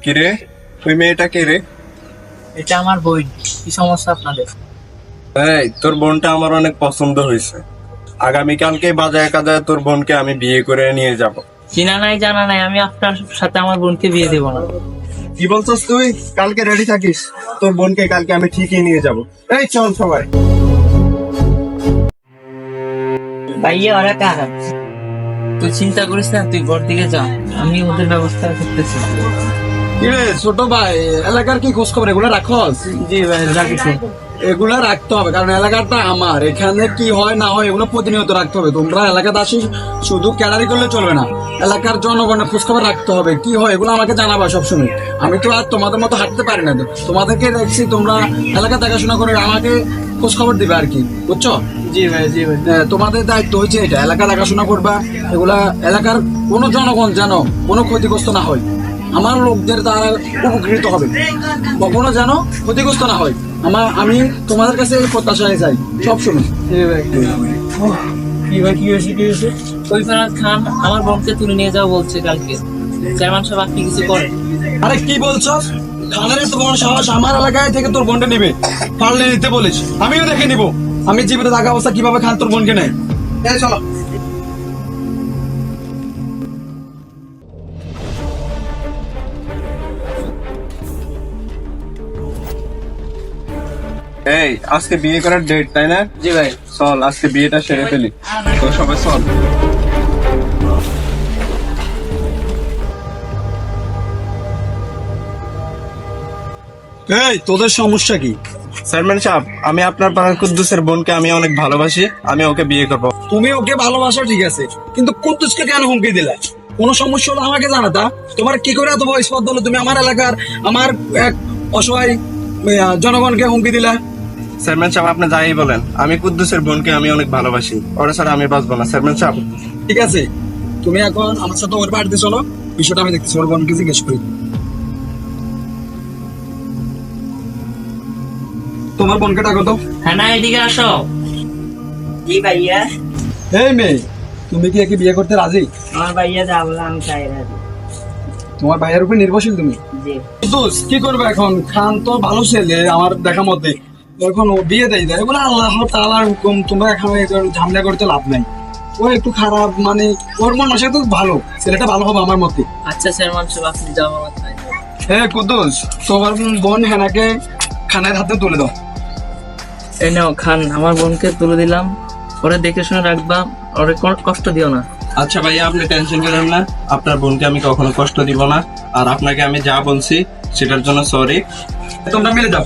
কিরে, ওই মেয়েটা কে রে? এটা আমার বোন। কি সমস্যা আপনাদের? এই, তোর বোনটা আমার অনেক পছন্দ হয়েছে। আগামীকালকে বাজারে কাজায় তোর বোনকে আমি বিয়ে করে নিয়ে যাব। চিনা নাই জানা নাই, আমি আপনার সাথে আমার বোনকে বিয়ে দেবো না। কি বলছিস তুই? কালকে রেডি থাকিস, তোর বোনকে কালকে আমি ঠিকই নিয়ে যাব। এই চল সবাই। ভাইয়া ওরা কারা? তুই চিন্তা করিস না, তুই ঘর দিকে যা, আমি ওদের ব্যবস্থা করতেছি। কিরে ছোট ভাই, এলাকার কি খোঁজ খবর এগুলো রাখস? জি ভাই রাখিস। এগুলা রাখতে হবে, কারণ এলাকাটা আমার। এখানে কি হয় না হয় এগুলো প্রতিনিয়ত রাখতে হবে। তোমরা এলাকাতে আসি শুধু ক্যাডারি করলে চলবে না, এলাকার জনগণের খোঁজ খবর রাখতে হবে। কি হয় এগুলো আমাকে জানাবা সবসময়। আমি তো আর তোমাদের মতো হাঁটতে পারি না, তোমাদেরকে দেখছি তোমরা এলাকা দেখাশোনা করে আমাকে খোঁজ খবর দিবে আর কি, বুঝছো? জি ভাই জি ভাই। তোমাদের দায়িত্ব হচ্ছে এটা, এলাকা দেখাশোনা করবা। এগুলা এলাকার কোনো জনগণ যেন কোনো ক্ষতিগ্রস্ত না হয়, আমার লোকদের দ্বারা উপকৃত হবে, কখনো যেন ক্ষতিগ্রস্ত না হয়। আমি তোমাদের কাছে এই প্রত্যাশায় চাই সবসময়। কি ভাই কি হয়েছে? ওই ফেরাজ খান আমার বোনকে তুলে নিয়ে যাও বলছে কালকে। চেয়ারম্যান সাহেব আপনি কিছু করেন। আরে কি বলছো? খানের এত বড় সাহস আমার এলাকায় থেকে তোর বোনকে নিবে? পারলে নিতে বলিস, আমিও দেখে নিব আমি জীবিত থাকা অবস্থা কিভাবে খান তোর বোনকে নেয়। চলো। এই, আজকে বিয়ে করার ডেট তাই না? জি ভাই। চল আজকে বিয়েটা সেরে ফেলি। তো সবাই চল। এই তোদের সমস্যা কি? চেয়ারম্যান সাহেব, আমি আপনার পাড়ার কুদ্দুসের বোনকে আমি অনেক ভালোবাসি, আমি ওকে বিয়ে করবো। তুমি ওকে ভালোবাসো ঠিক আছে, কিন্তু কুদ্দুসকে কেন হুমকি দিলা? কোনো সমস্যা হলো আমাকে জানাতা। তোমার কি করে এত বয়স পথ হলো তুমি আমার এলাকার আমার এক অসহায় জনগণকে হুমকি দিলা? চেয়ারম্যান সাহেব, আপনি যাই বলেন, আমি কুদ্দুসের বোনকে আমি অনেক ভালোবাসি, ওরা ছাড়া আমি বাঁচবো না। চেয়ারম্যান সাহেব, ঠিক আছে, তুমি এখন আমার সাথে ওর বাড়িতে চলো, বিষয়টা আমি দেখতেছি। ওর বোনকে জিজ্ঞেস করি। তোমার বোনকে ডাকো তো। হ্যাঁ না, এদিকে আসো। জি ভাইয়া। এই মেয়ে, তুমি কি একে বিয়ে করতে রাজি? আমার ভাইয়া যা বলে আমি চাই রাজি। তোমার ভাইয়ের উপর নির্ভরশীল তুমি? জি। দোষ কি করবে এখন? খান তো ভালো ছেলে আমার দেখা মতে, এখন ও বিয়ে দেয় দেয় বলে আল্লাহ তাআলার হুকুম। তোমরা এখানে ঝামেলা করতে লাভ নাই। ও একটু খারাপ, মানে ওর মন মাসে তো ভালো, ছেলেটা ভালো হবে আমার মতে। আচ্ছা চেয়ারম্যান সাহেব, আপনি যাও আমার তাই। হ্যাঁ কুদ্দুস, তোমার বোন হেনাকে খানের হাতে তুলে দাও। এই নাও খান, আমার বোনকে তুলে দিলাম। ওরা দেখে শুনে রাখবা, ওরে কোনো কষ্ট দিও না। আচ্ছা ভাইয়া, আপনি টেনশন করেন না, আপনার বোনকে আমি কখনো কষ্ট দিব না। আর আপনাকে আমি যা বলছি সেটার জন্য সরি। তোমরা মিলে যাও।